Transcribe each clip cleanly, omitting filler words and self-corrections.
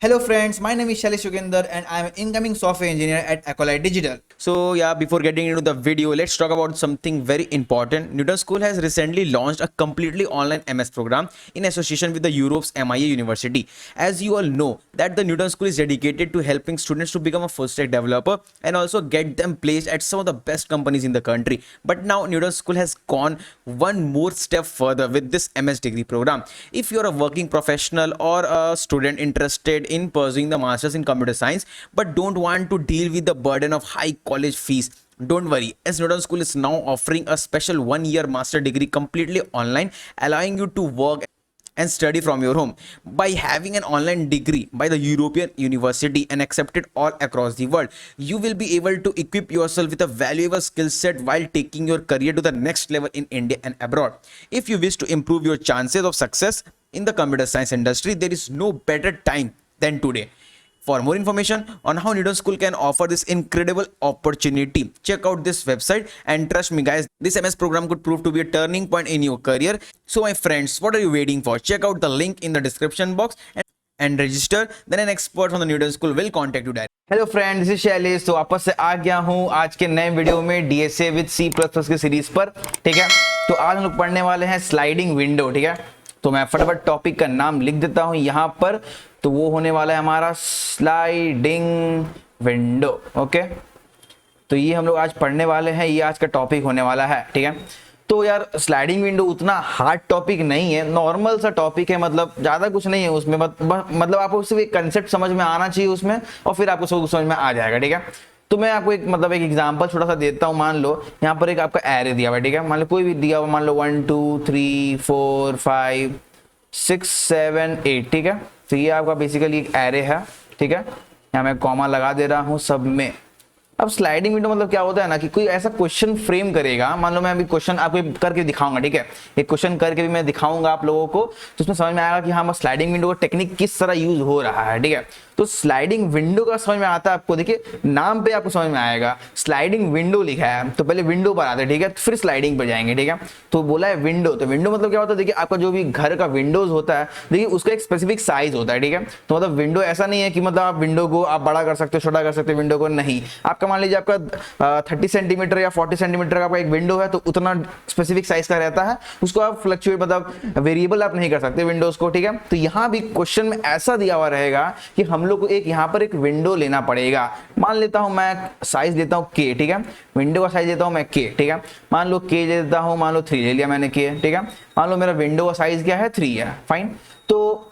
Hello friends, my name is Shailesh Yugender and I am an incoming software engineer at Acolyte Digital. So yeah, before getting into the video, let's talk about something very important. Newton School has recently launched a completely online MS program in association with the Europe's MIA University. As you all know that the Newton School is dedicated to helping students to become a full stack developer and also get them placed at some of the best companies in the country. But now Newton School has gone one more step further with this MS degree program. If you're a working professional or a student interested in pursuing the masters in computer science but don't want to deal with the burden of high college fees, don't worry, as Newton School is now offering a special 1-year master degree completely online, allowing you to work and study from your home. By having an online degree by the European University and accepted all across the world, you will be able to equip yourself with a valuable skill set while taking your career to the next level in India and abroad. If you wish to improve your chances of success in the computer science industry, there is no better time than today. For more information on how Newton School can offer this incredible opportunity, check out this website, and trust me guys, this MS program could prove to be a turning point in your career. So my friends, what are you waiting for? Check out the link in the description box and register. Then an expert from the Newton School will contact you directly. Hello friend, this is Shailesh. तो वापस से आ गया हूँ आज के नए video में DSA with C plus plus की सीरीज पर। ठीक है, तो आज हम लोग पढ़ने वाले हैं स्लाइडिंग विंडो। ठीक है, तो मैं फटाफट टॉपिक का नाम लिख देता हूँ यहाँ पर। तो वो होने वाला है हमारा स्लाइडिंग विंडो। ओके, तो ये हम लोग आज पढ़ने वाले हैं, ये आज का टॉपिक होने वाला है। ठीक है, तो यार स्लाइडिंग विंडो उतना हार्ड टॉपिक नहीं है, नॉर्मल सा टॉपिक है, मतलब ज़्यादा कुछ नहीं है उसमें। मतलब आपको सिर्फ एक कंसेप्ट समझ में आना चाहिए उसमें, और फिर आपको सब समझ में आ जाएगा। ठीक है, तो मैं आपको एक एक एग्जांपल छोटा सा देता हूँ। मान लो यहाँ पर एक आपका एरे दिया हुआ है। ठीक है, मान लो कोई भी दिया हुआ, मान लो 1 2 3 4 5 6 7 8। ठीक है, तो ये आपका बेसिकली एक एरे है। ठीक है, यहाँ मैं कॉमा लगा दे रहा हूँ सब में। अब स्लाइडिंग विंडो मतलब क्या होता है ना, कि कोई ऐसा क्वेश्चन फ्रेम करेगा। मान लो मैं अभी क्वेश्चन आपको करके दिखाऊंगा। ठीक है, एक क्वेश्चन करके भी मैं दिखाऊंगा आप लोगों को, तो उसमें समझ में आएगा कि हाँ स्लाइडिंग विंडो का टेक्निक किस तरह यूज हो रहा है। ठीक है, तो स्लाइडिंग विंडो का समझ में आता है आपको। देखिए नाम पे आपको समझ में आएगा, स्लाइडिंग विंडो लिखा है तो पहले विंडो पर आते हैं। ठीक है, फिर स्लाइडिंग पर जाएंगे। ठीक है, तो बोला है विंडो, तो विंडो मतलब क्या होता है, देखिए आपका जो भी घर का विंडोज होता है, देखिए उसका एक स्पेसिफिक साइज होता है। ठीक है, तो मतलब विंडो ऐसा नहीं है कि मतलब आप विंडो को आप बड़ा कर सकते हो, छोटा कर सकते हो विंडो को, नहीं। आपका मान लीजिए आपका 30 सेंटीमीटर या 40 सेंटीमीटर का आपका एक विंडो है, तो उतना स्पेसिफिक साइज का रहता है, उसको आप फ्लक्चुएट मतलब वेरिएबल आप नहीं कर सकते विंडोज को। ठीक है, तो यहाँ भी क्वेश्चन में ऐसा दिया हुआ रहेगा कि हम लोग को एक यहाँ पर एक विंडो लेना पड़ेगा। मान लेता हूं मैं साइज लेता हूं के। ठीक है, विंडो का साइज लेता हूं मैं के। ठीक है, मान लो के ले लेता हूं, मान लो 3 ले लिया मैंने के। ठीक है, मान लो मेरा विंडो का साइज क्या है, 3 है। फाइन, तो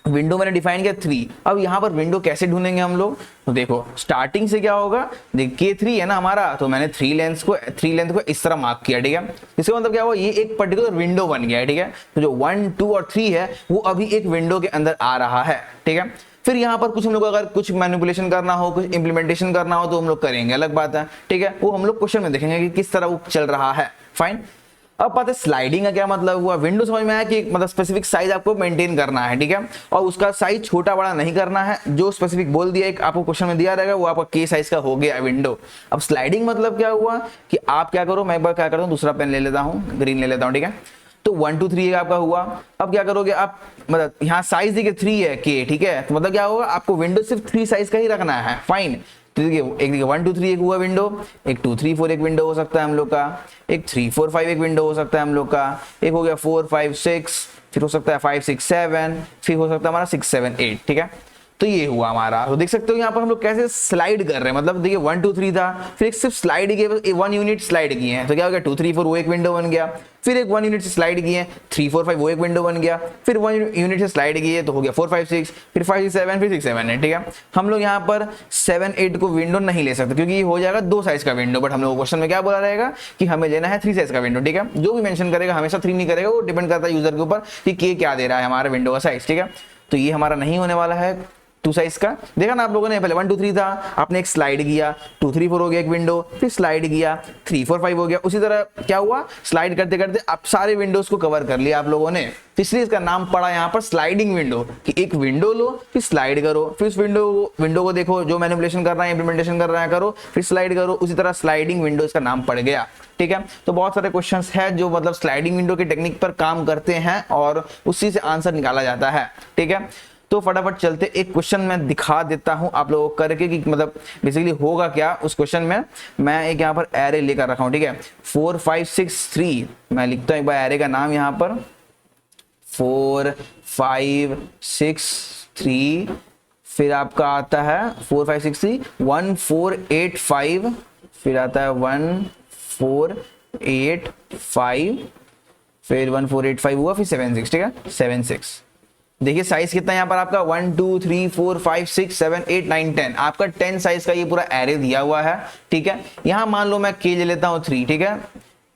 विंडो मैंने डिफाइन किया 3। अब यहाँ पर विंडो कैसे ढूंढेंगे हम लोग, तो देखो स्टार्टिंग से क्या होगा, देखिए K3 है ना हमारा, तो मैंने 3 लेंथ को इस तरह मार्क किया। ठीक है, इसका मतलब क्या हुआ, ये एक पर्टिकुलर विंडो बन गया है। ठीक है, तो जो 1 2 और 3 है वो अभी एक विंडो के अंदर आ रहा है। ठीक है, फिर यहाँ पर कुछ हम लोग अगर कुछ मैनिपुलेशन करना हो, कुछ इंप्लीमेंटेशन करना हो, तो हम लोग करेंगे, अलग बात है। ठीक है, वो हम लोग क्वेश्चन में देखेंगे कि किस तरह वो चल रहा है। फाइन, अब बात है स्लाइडिंग का क्या मतलब हुआ। विंडो समझ में आया कि मतलब स्पेसिफिक साइज आपको मेंटेन करना है। ठीक है, और उसका साइज छोटा बड़ा नहीं करना है, जो स्पेसिफिक बोल दिया एक आपको क्वेश्चन में दिया रहेगा वो आपका के साइज का हो गया विंडो। अब स्लाइडिंग मतलब क्या हुआ कि आप क्या करो, मैं एक बार क्या करता हूँ, दूसरा पेन ले लेता हूँ, ग्रीन ले लेता हूँ। ठीक है, तो 1 2 3 आपका हुआ। अब क्या करोगे आप, मतलब यहाँ साइज देखिए 3 है के। ठीक है, तो मतलब क्या होगा, आपको विंडो सिर्फ 3 साइज का ही रखना है। फाइन, तो देखिए एक देखिए 1 2 3 एक हुआ विंडो, एक 2 3 4 एक विंडो हो सकता है हम लोग का, एक 3 4 5 एक विंडो हो सकता है हम लोग का, एक हो गया 4 5 6, फिर हो सकता है 5 6 7, फिर हो सकता है हमारा 6 7 8। ठीक है, तो ये हुआ हमारा। तो देख सकते हो यहाँ पर हम लोग कैसे स्लाइड कर रहे हैं, मतलब देखिए 1 2 3 था, फिर एक सिर्फ स्लाइड किए, 1 यूनिट स्लाइड किए हैं, तो क्या हो गया 2 3 4 वो एक विंडो बन गया। फिर एक 1 यूनिट से स्लाइड किए, 3 4 5 वो एक विंडो बन गया। फिर 1 यूनिट से स्लाइड किए तो हो गया 4 5 6, फिर 5 6 7, फिर 6 7 8। ठीक है, हम लोग यहाँ पर 7 8 को विंडो नहीं ले सकते क्योंकि ये हो जाएगा 2 साइज का विंडो। बट हम लोग क्वेश्चन में क्या बोला रहेगा कि हमें लेना है 3 साइज का विंडो। ठीक है, जो भी मेंशन करेगा हमेशा 3 नहीं करेगा, वो डिपेंड करता है यूजर के ऊपर कि के क्या दे रहा है हमारे विंडो का साइज। ठीक है, तो ये हमारा नहीं होने वाला है 2 साइज का। देखा ना आप लोगों ने, पहले 1 2 3 था, आपने एक स्लाइड किया, 2 3 4 हो गया एक विंडो, फिर स्लाइड किया, 3 4 5 हो गया। उसी तरह क्या हुआ, स्लाइड करते करते आप सारे विंडोज को कवर कर लिया आप लोगों ने, इसलिए इसका नाम पड़ा यहाँ पर स्लाइडिंग विंडो, कि एक विंडो लो फिर स्लाइड करो, फिर उस विंडो को देखो, जो मैनिपुलेशन कर रहा है इंप्लीमेंटेशन कर रहा है करो, फिर स्लाइड करो। उसी तरह स्लाइडिंग विंडो इसका नाम पड़ गया। ठीक है, तो बहुत सारे क्वेश्चंस है जो मतलब स्लाइडिंग विंडो की टेक्निक पर काम करते हैं और उसी से आंसर निकाला जाता है। ठीक है, तो फटाफट चलते, एक क्वेश्चन मैं दिखा देता हूं आप लोगों को करके कि मतलब बेसिकली होगा क्या उस क्वेश्चन में। मैं एक यहाँ पर एरे लेकर रखा हूं, ठीक है, 4 5 6 3। मैं लिखता हूं एक बार एरे का नाम यहाँ पर, 4 5 6 3, फिर आपका आता है 4 5 6 3 1 4 8 5, फिर आता है 1 4 8 5, फिर 1 4 8 5 हुआ, फिर 7 6, ठीक है, 7 6। देखिए साइज कितना है यहाँ पर आपका 1 2 3 4 5 6 7 8 9 10, आपका 10 साइज का ये पूरा एरे दिया हुआ है, ठीक है। यहाँ मान लो मैं के ले लेता हूँ 3, ठीक है,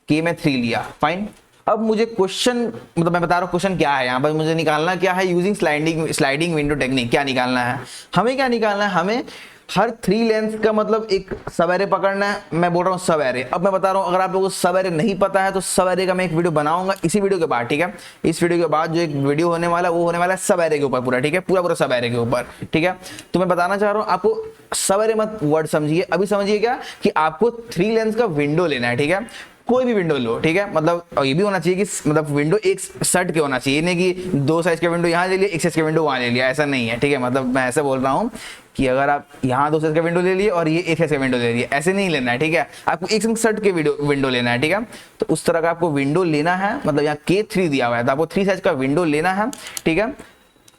के में 3 लिया, फाइन। अब मुझे क्वेश्चन, मतलब मैं बता रहा हूँ क्वेश्चन क्या है यहाँ पर, मुझे निकालना क्या है, यूजिंग स्लाइडिंग विंडो टेक्निक। क्या निकालना है हमें, क्या निकालना है हमें, हर 3 लेंथ का मतलब एक सब एरे पकड़ना है। मैं बोल रहा हूँ सब एरे। अब मैं बता रहा हूँ अगर आप लोगों को सब एरे नहीं पता है तो सब एरे का मैं एक वीडियो बनाऊंगा इसी वीडियो के बाद, ठीक है। इस वीडियो के बाद जो एक वीडियो होने वाला है वो होने वाला है सब एरे के ऊपर पूरा, ठीक है, पूरा सब एरे के ऊपर, ठीक है। तो मैं बताना चाह रहा हूँ आपको, सब एरे मत वर्ड समझिए, अभी समझिए क्या कि आपको 3 लेंथ का विंडो लेना है, ठीक है। कोई भी विंडो लो, ठीक है, मतलब ये भी होना चाहिए कि मतलब विंडो एक सेट के होना चाहिए, नहीं कि 2 साइज के विंडो यहाँ ले लिया, 1 साइज के विंडो वहाँ ले लिया, ऐसा नहीं है, ठीक है। मतलब मैं ऐसे बोल रहा हूँ कि अगर आप यहाँ 2 साइज का विंडो ले लिए और ये 1 साइज का विंडो ले लिए, ऐसे नहीं लेना है, ठीक है। आपको एक सेट के विंडो लेना है, ठीक है। तो उस तरह का आपको विंडो लेना है, मतलब यहाँ K3 दिया हुआ है तो आपको 3 साइज का विंडो लेना है, ठीक है।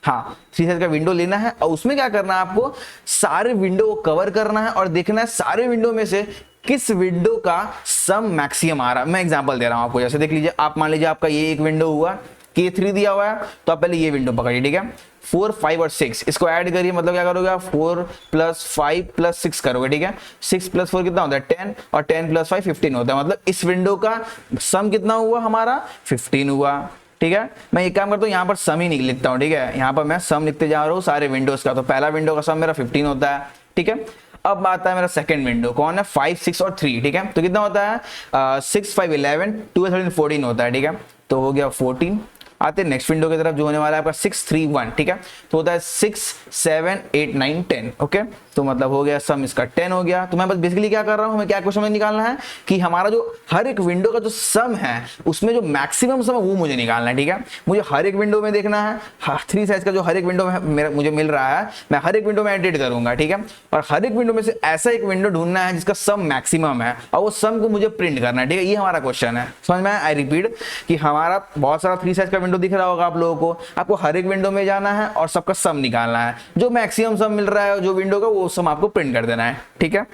हाँ, 3 साइज का विंडो लेना है और उसमें क्या करना है, आपको सारे विंडो को कवर करना है और देखना है सारे विंडो में से किस विंडो का सम मैक्सिमम आ रहा है। मैं एग्जांपल दे रहा हूं आपको, जैसे देख लीजिए, आप मान लीजिए आपका ये एक विंडो हुआ, K3 दिया हुआ है, तो आप पहले ये विंडो पकड़िए, ठीक है। 4 5 और 6 इसको ऐड करिए, मतलब क्या करोगे आप, 4 + 5 + 6 करोगे, ठीक है। 6 + 4 कितना होता है 10, और 10 + 5 15 होता है, मतलब इस विंडो का सम कितना हुआ हमारा 15 हुआ, ठीक है। मैं एक काम करता हूँ, यहाँ पर सम ही नहीं लिखता हूँ, ठीक है, यहाँ पर मैं सम लिखते जा रहा हूँ सारे विंडोज का। तो पहला विंडो का सम मेरा 15 होता है, ठीक है। अब आता है मेरा सेकंड विंडो, कौन है, 5 6 और 3, ठीक है। तो कितना होता है 6 5 11 2 13 14 होता है, ठीक है। तो हो गया 14। आते हैं नेक्स्ट विंडो की तरफ जो होने वाला है आपका 6 3 1, ठीक है। तो होता है 6 7 8 9 10, ओके। तो मतलब हो गया सम इसका 10 हो गया। तो मैं बस बेसिकली क्या कर रहा हूं, हमें क्या क्वेश्चन में निकालना है कि हमारा जो हर एक विंडो का जो सम है उसमें जो मैक्सिमम सम है वो मुझे निकालना है, ठीक है। मुझे हर एक विंडो में देखना है, 3 साइज का जो हर एक विंडो में मेरा मुझे मिल रहा है, मैं हर एक विंडो में एडिट करूंगा, ठीक है। और हर एक विंडो में से ऐसा एक विंडो ढूंढना है जिसका सम मैक्सिमम है और वो सम को मुझे प्रिंट करना है, ठीक है। ये हमारा क्वेश्चन है, समझ में? आई रिपीट कि हमारा बहुत सारा 3 साइज का विंडो दिख रहा होगा आप लोगों को, आपको हर एक विंडो में जाना है और सबका सम निकालना है। जो मैक्सिमम सम मिल रहा है जो विंडो का, वो सम आपको प्रिंट कर देना है, ठीक है।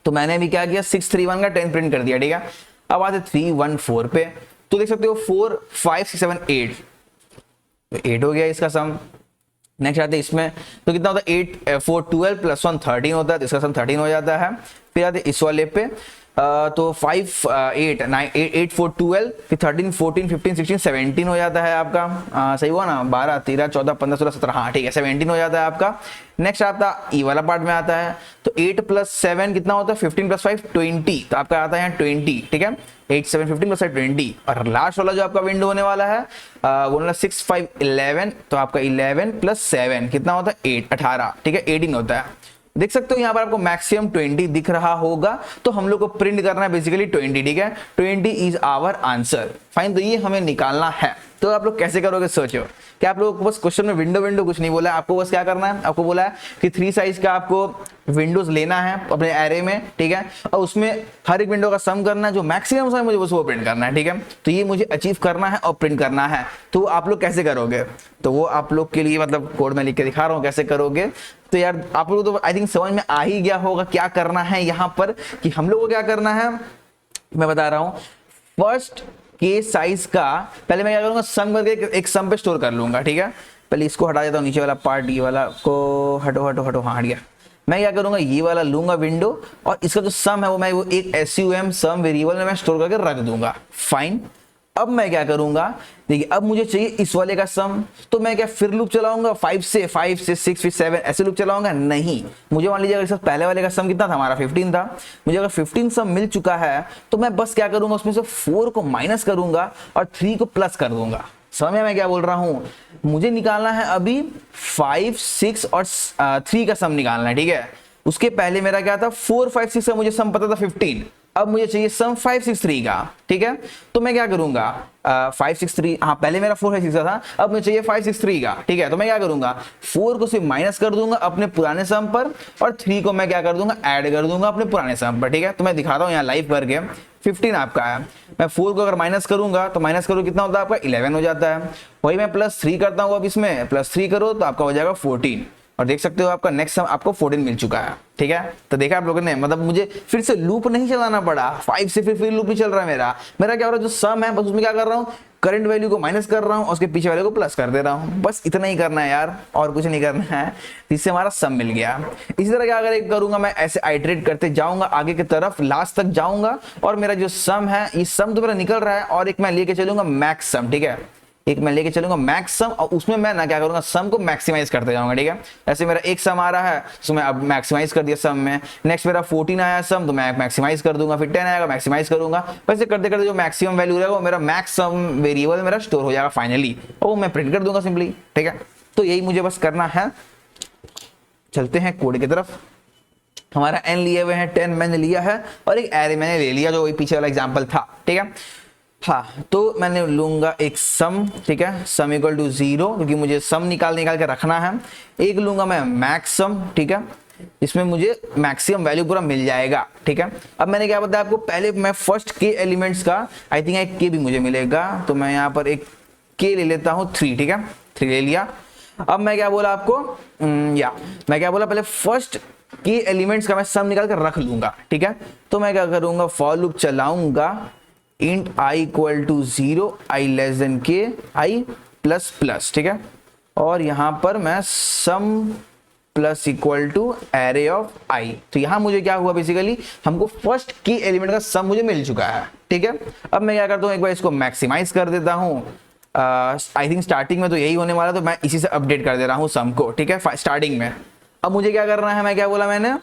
तो मैंने भी क्या किया, 6 3 1 का 10 प्रिंट कर दिया, ठीक है। अब आते 3 1 4 पे, तो देख सकते हो 4 5 6 7 8, तो 8 हो गया इसका सम। नेक्स्ट आते इसमें, तो कितना होता है 8 4 12 + 1 13 होता है, तो इसका सम 13 हो जाता है। फिर आते इस वाले पे, तो 5 8 9 8 4 12, फिर 13 14 15 16 17 हो जाता है आपका। सही हुआ ना, 12 13 14 15 16 17, हाँ ठीक है, 17 हो जाता है आपका। नेक्स्ट आपका ई वाला पार्ट में आता है, तो 8 + 7 कितना होता है, 15 + 5 20, तो आपका आता है यहाँ 20, ठीक है। 8 7 15 + 5 20। और लास्ट वाला जो आपका विंडो होने वाला है वो वाला 6 5 11, तो आपका 11 + 7 कितना होता है 8 18, ठीक है, 18 होता है। देख सकते हो यहाँ पर आपको मैक्सिमम 20 दिख रहा होगा, तो हम लोग को प्रिंट करना है बेसिकली 20, ठीक है। 20 इज आवर आंसर, फाइन। तो ये हमें निकालना है। तो आप लोग कैसे करोगे, सोचो। क्या आप लोगों को बस क्वेश्चन में विंडो कुछ नहीं बोला है, आपको बस क्या करना है, आपको बोला है कि 3 साइज का आपको विंडोज लेना है अपने एरे में, ठीक है, और उसमें हर एक विंडो का सम करना है, जो मैक्सिमम सम मुझे बस वो प्रिंट करना है, ठीक है। तो ये मुझे अचीव करना है और प्रिंट करना है। तो आप लोग कैसे करोगे, तो वो आप लोग के लिए मतलब कोड में लिख के दिखा रहा हूँ कैसे करोगे। तो यार आप लोग तो आई थिंक समझ में आ ही गया होगा क्या करना है यहाँ पर, कि हम लोग को क्या करना है। मैं बता रहा हूँ, फर्स्ट के साइज का पहले मैं क्या करूंगा, सम करके एक सम पे स्टोर कर लूंगा, ठीक है। पहले इसको हटा देता हूँ, नीचे वाला पार्ट, ये वाला को हटो हटो हटो, हाँ हट गया। मैं क्या करूंगा, ये वाला लूंगा विंडो और इसका जो सम है वो मैं वो एक SUM सम वेरिएबल में मैं स्टोर करके रख दूंगा, फाइन। अब मैं क्या करूंगा, देखिए अब मुझे चाहिए इस वाले का सम, तो मैं क्या फिर लूप चलाऊंगा 5 से 6 फिर 7 ऐसे लूप चलाऊंगा, नहीं। मुझे मान लीजिए अगर पहले वाले का सम कितना था हमारा 15 था, मुझे अगर 15 सम मिल चुका है तो मैं बस क्या करूंगा, उसमें से 4 को माइनस करूंगा और 3 को प्लस कर दूंगा। समझ में क्या बोल रहा हूं, मुझे निकालना है अभी 5 6 और 3 का सम निकालना है, ठीक है। उसके पहले मेरा क्या था 4 5 6 का मुझे सम पता था 15, अब मुझे चाहिए सम 563 का, ठीक है। तो मैं क्या करूंगा 563, हाँ पहले मेरा 456 था, अब मुझे चाहिए 563 का, ठीक है। तो मैं क्या करूंगा 4 को सिर्फ माइनस कर दूंगा अपने पुराने सम पर, और 3 को मैं क्या कर दूंगा ऐड कर दूंगा अपने पुराने सम पर, ठीक है। तो मैं दिखाता हूँ यहाँ लाइव करके। 15 आपका है, मैं 4 को अगर माइनस करूंगा तो माइनस करो कितना होता है आपका 11 हो जाता है। वही मैं +3 करता हूँ, अब इसमें +3 करो तो आपका हो जाएगा 14, और देख सकते हो आपका नेक्स्ट सम आपको 14 मिल चुका है, ठीक है। तो देखा आप लोगों ने, मतलब मुझे फिर से लूप नहीं चलाना पड़ा, 5 से फिर लूप नहीं चल रहा है मेरा क्या हो रहा है, जो सम है बस उसमें क्या कर रहा हूँ, करंट वैल्यू को माइनस कर रहा हूँ और उसके पीछे वाले को प्लस कर दे रहा हूँ, बस इतना ही करना है यार, और कुछ नहीं करना है। इससे हमारा सम मिल गया। इसी तरह क्या अगर करूंगा मैं, ऐसे आइटरेट करते जाऊंगा आगे की तरफ, लास्ट तक जाऊंगा, और मेरा जो सम है, ये सम तो मेरा निकल रहा है, और एक मैं लेके चलूंगा मैक्स सम, ठीक है। एक मैं लेके चलूंगा मैक्स सम, और उसमें मैं ना क्या करूंगा, सम को मैक्सिमाइज करते जाऊंगा, ठीक है। ऐसे मेरा एक सम आ रहा है तो मैं अब मैक्सिमाइज कर दिया सम में। नेक्स्ट मेरा 14 आया सम, तो मैं मैक्सिमाइज कर दूंगा, फिर 10 आएगा मैक्सिमाइज करूंगा। वैसे करते करते जो मैक्सिमम वैल्यू रहेगा वो मेरा मैक्स सम वेरिएबल मेरा स्टोर हो जाएगा फाइनली, और वो मैं प्रिंट कर दूंगा सिंपली, ठीक है। तो यही मुझे बस करना है। चलते हैं कोड की तरफ। हमारा n लिए हुए हैं, 10 मैंने लिया है, और एक एरे मैंने ले लिया जो वही पीछे वाला एग्जाम्पल था, ठीक है। हाँ, तो मैंने लूंगा एक सम, ठीक है, सम इक्वल टू 0, क्योंकि मुझे सम निकाल के रखना है। एक लूंगा मैं मैक्स सम, ठीक है, इसमें मुझे मैक्सिमम वैल्यू पूरा मिल जाएगा, ठीक है। अब मैंने क्या बताया आपको, पहले मैं फर्स्ट के एलिमेंट्स का, आई थिंक एक के भी मुझे मिलेगा, तो मैं यहाँ पर एक के ले लेता हूँ 3, ठीक है, 3 ले लिया। अब मैं क्या बोला आपको, मैं क्या बोला, पहले फर्स्ट के एलिमेंट्स का मैं सम निकाल कर रख लूंगा, ठीक है। तो मैं क्या करूंगा, फॉर लूप चलाऊंगा, int i equal to 0, i less than K, i plus plus, ठीक है। और यहां पर मैं sum plus equal to array of i। तो यहां मुझे क्या हुआ, बेसिकली हमको फर्स्ट की एलिमेंट का सम मुझे मिल चुका है, ठीक है। अब मैं क्या करता हूं, एक बार इसको मैक्सिमाइज कर देता हूं। आई थिंक स्टार्टिंग में तो यही होने वाला, तो मैं इसी से अपडेट कर दे रहा हूं सम को, ठीक है, स्टार्टिंग में। अब मुझे क्या करना है, मैं क्या बोला मैंने,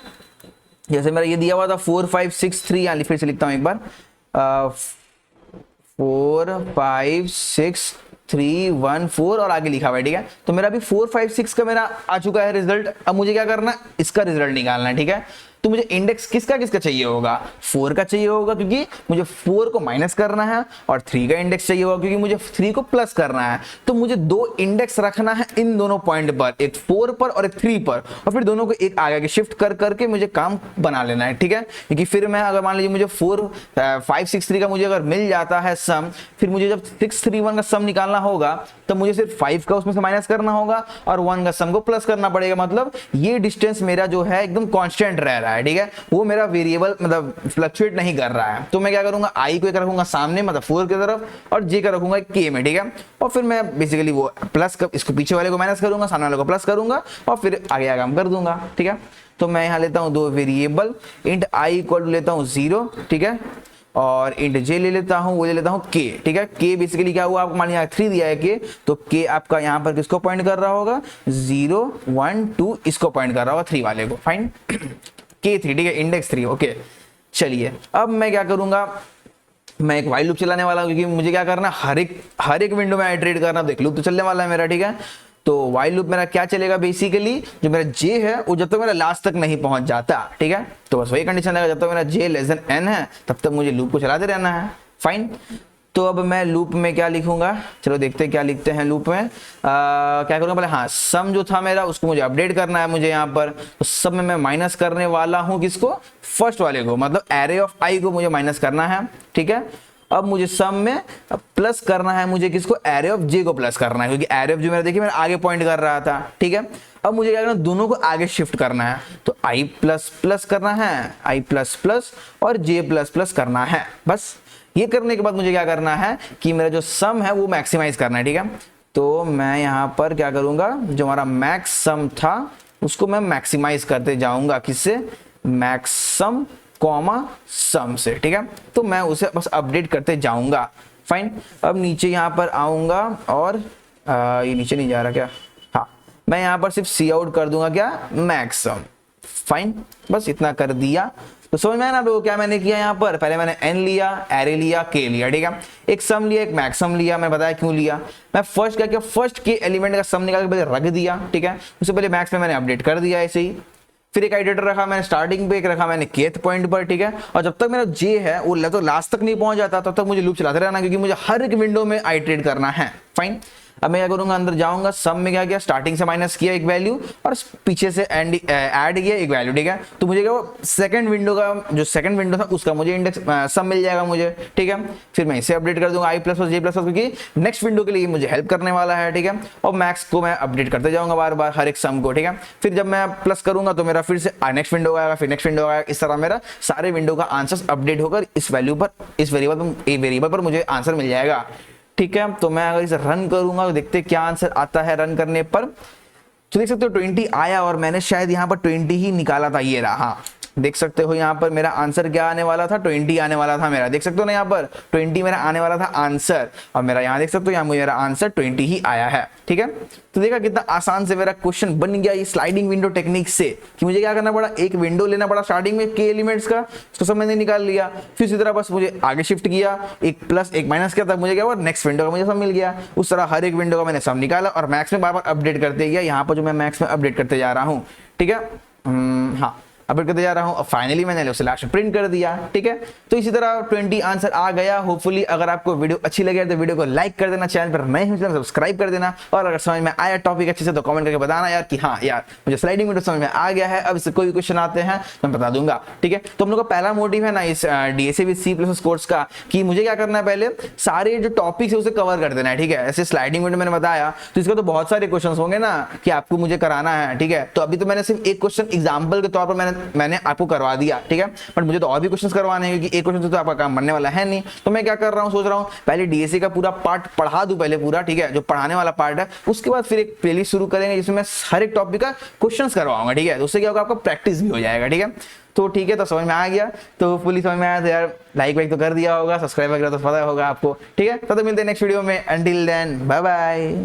जैसे मेरा ये दिया हुआ था 4 5 6 3, यहाँ फिर से लिखता हूँ एक बार, 4 5 6 3 1 4 और आगे लिखा हुआ है, ठीक है। तो मेरा अभी 4 5 6 का मेरा आ चुका है रिजल्ट। अब मुझे क्या करना है, इसका रिजल्ट निकालना है, ठीक है। तो मुझे इंडेक्स किसका किसका चाहिए होगा, 4 का चाहिए होगा, क्योंकि मुझे 4 को माइनस करना है, और 3 का इंडेक्स चाहिए होगा क्योंकि मुझे 3 को प्लस करना है। तो मुझे 2 इंडेक्स रखना है इन दोनों पॉइंट पर, एक 4 पर और एक 3 पर, और फिर दोनों को एक आगे के शिफ्ट कर करके मुझे काम बना लेना है, ठीक है। क्योंकि फिर मैं अगर मान लीजिए मुझे 4 5 6 3 का मुझे अगर मिल जाता है सम, फिर मुझे जब 6 3 1 का सम निकालना होगा तो मुझे सिर्फ 5 का उसमें से माइनस करना होगा और 1 का सम को प्लस करना पड़ेगा। मतलब ये डिस्टेंस मेरा जो है एकदम कांस्टेंट रह रहा है, ठीक है, वो मेरा वेरिएबल मतलब फ्लक्चुएट नहीं कर रहा है। तो मैं क्या करूंगा, आई को एक रखूंगा सामने, मतलब 4 की तरफ, और जे का रखूंगा के में, ठीक है। और फिर मैं बेसिकली वो प्लस इसको पीछे वाले को माइनस करूंगा, सामने वाले को प्लस करूंगा, और फिर आगे आगे काम कर दूंगा, ठीक है। तो मैं यहाँ लेता हूँ 2 variable, int i equal to लेता हूँ 0, ठीक है, और इंट जे ले लेता हूँ, वो ले लेता हूँ के, ठीक है। के बेसिकली क्या हुआ, आपको मान लीजिए 3 दिया है के, तो के आपका यहाँ पर किसको पॉइंट कर रहा होगा, 0 1 2 इसको पॉइंट कर रहा होगा 3 वाले को, फाइन। के 3, ठीक है, इंडेक्स 3, ओके। चलिए अब मैं क्या करूंगा, मैं एक वाइल लूप चलाने वाला हूं, क्योंकि मुझे क्या करना, हर एक विंडो में आइटरेट करना, तो एक लूप तो चलने वाला है मेरा, ठीक है। तो वाइल लूप मेरा क्या चलेगा, बेसिकली जो मेरा जे है वो जब तक मेरा लास्ट तक नहीं पहुंच जाता, ठीक है। तो बस वही कंडीशन रहेगा, जब तक मेरा जे लेस देन n है तब तक मुझे लूप को चलाते रहना है, फाइन। तो अब मैं लूप में क्या लिखूंगा, चलो देखते हैं क्या लिखते हैं लूप में। क्या करूंगा पहले, हाँ सम जो था मेरा उसको मुझे अपडेट करना है मुझे यहाँ पर, तो सब में मैं माइनस करने वाला हूँ किसको, फर्स्ट वाले को, मतलब एरे ऑफ आई को मुझे माइनस करना है, ठीक है। अब मुझे सम में प्लस करना है मुझे किसको, एरे ऑफ जे को प्लस करना है, क्योंकि एरे ऑफ जो मेरा देखिए मेरा आगे पॉइंट कर रहा था, ठीक है। अब मुझे क्या करना, दोनों को आगे शिफ्ट करना है, तो आई प्लस प्लस करना है, आई प्लस प्लस और जे प्लस प्लस करना है। बस ये करने के बाद मुझे क्या करना है कि मेरा जो सम है वो मैक्सिमाइज करना है, ठीक है। तो मैं यहाँ पर क्या करूंगा, जो हमारा मैक्स सम था उसको मैं मैक्सिमाइज करते जाऊंगा, किससे, मैक्स सम कॉमा सम से, ठीक है। तो मैं उसे बस अपडेट करते जाऊंगा, फाइन। अब नीचे यहाँ पर आऊंगा और ये नीचे नहीं जा रहा क्या, हाँ मैं यहाँ पर सिर्फ सी आउट कर दूंगा क्या, मैक्स सम, फाइन। बस इतना कर दिया। तो समझ में आया ना लोगों, क्या मैंने किया यहाँ पर, पहले मैंने n लिया, एरे लिया, के लिया, ठीक है, एक सम लिया, एक मैक्सम लिया। मैं बताया क्यों लिया, मैं फर्स्ट क्या किया, फर्स्ट के एलिमेंट का सम निकाल के पहले रख दिया, ठीक है। उससे पहले मैक्स में मैंने अपडेट कर दिया ऐसे ही। फिर एक आइटरेटर रखा मैंने स्टार्टिंग पे, एक रखा मैंने kth पॉइंट पर, ठीक है। और जब तक मेरा जे है वो तो लास्ट तक नहीं पहुंच जाता तब तक मुझे लूप चलाते रहना, क्योंकि मुझे हर एक विंडो में आइटरेट करना है। फाइन, अब मैं क्या करूंगा, अंदर जाऊंगा, सब में क्या किया, स्टार्टिंग से माइनस किया एक वैल्यू और पीछे से ऐड किया एक वैल्यू, ठीक है। तो मुझे क्या वो सेकंड विंडो का जो सेकंड विंडो था उसका मुझे इंडेक्स सब मिल जाएगा मुझे, ठीक है। फिर मैं इसे अपडेट कर दूंगा i plus plus j plus plus, क्योंकि नेक्स्ट विंडो के लिए मुझे हेल्प करने वाला है, ठीक है। और मैक्स को मैं अपडेट करते जाऊंगा बार बार हर एक सम को, ठीक है। फिर जब मैं प्लस करूंगा तो मेरा फिर से नेक्स्ट विंडो आएगा, फिर नेक्स्ट विंडो आएगा, इस तरह मेरा सारे विंडो का आंसर अपडेट होकर इस वैल्यू पर, इस वेरिएबल पर मुझे आंसर मिल जाएगा, ठीक है। तो मैं अगर इसे रन करूंगा तो देखते क्या आंसर आता है रन करने पर। तो देख सकते हो 20 आया और मैंने शायद यहाँ पर 20 ही निकाला था, ये रहा। हाँ, देख सकते हो यहाँ पर मेरा आंसर क्या आने वाला था, 20 आने वाला था मेरा, देख सकते हो ना यहाँ पर 20 मेरा आने वाला था आंसर, और मेरा यहाँ देख सकते हो यहाँ मेरा आंसर 20 ही आया है, ठीक है। तो देखा कितना आसान से मेरा क्वेश्चन बन गया ये स्लाइडिंग विंडो टेक्निक से, कि मुझे क्या करना पड़ा, एक विंडो लेना पड़ा स्टार्टिंग में के एलिमेंट्स का, उसको सब मैंने निकाल लिया, फिर इसी तरह बस मुझे आगे शिफ्ट किया, एक प्लस एक माइनस किया, तब मुझे क्या हुआ, नेक्स्ट विंडो का मुझे सब मिल गया। उस तरह हर एक विंडो का मैंने सब निकाला और मैक्स में बार बार अपडेट करते गया। यहाँ पर जो मैं मैक्स में अपडेट करते जा रहा हूँ, ठीक है, हाँ अपडेट करते जा रहा हूँ, और फाइनली मैंने उसे लास्ट में प्रिंट कर दिया, ठीक है। तो इसी तरह 20 आंसर आ गया। होपफुली अगर आपको वीडियो अच्छी लगे तो वीडियो को लाइक कर देना, चैनल पर नए हो चैनल सब्सक्राइब कर देना, और अगर समझ में आया टॉपिक अच्छे से तो कमेंट करके बताना यार कि हाँ यार मुझे स्लाइडिंग विंडो समझ में आ गया है, अब इससे कोई भी क्वेश्चन आते हैं तो मैं बता दूंगा, ठीक है। तो हम लोग का पहला मोटिव है ना इस DSA विद C++ कोर्स का, कि मुझे क्या करना है, पहले सारे जो टॉपिक्स है उसे कवर कर देना है, ठीक है। ऐसे स्लाइडिंग विंडो मैंने बताया तो इसका तो बहुत सारे क्वेश्चन होंगे ना कि आपको मुझे कराना है, ठीक है। तो अभी तो मैंने सिर्फ एक क्वेश्चन एग्जाम्पल के तौर पर मैंने आपको करवा दिया, ठीक है। बट मुझे तो और भी क्वेश्चंस करवाने हैं, क्योंकि एक क्वेश्चन से तो आपका काम बनने वाला है नहीं। तो मैं क्या कर रहा हूं, सोच रहा हूं पहले DSA का पूरा पार्ट पढ़ा दूं पहले पूरा, ठीक है, जो पढ़ाने वाला पार्ट है, उसके बाद फिर एक प्लेलिस्ट शुरू करेंगे जिसमें मैं हर एक टॉपिक का क्वेश्चंस करवाऊंगा, ठीक है। तो उससे क्या होगा, आपका प्रैक्टिस भी हो जाएगा, ठीक है। तो ठीक है, तो समझ में आ गया, तो फुली समझ में आया तो यार लाइक वाइक तो कर दिया होगा, सब्सक्राइब वगैरह तो पता होगा आपको, ठीक है। तो मिलते हैं नेक्स्ट वीडियो में, अंटिल देन बाय बाय।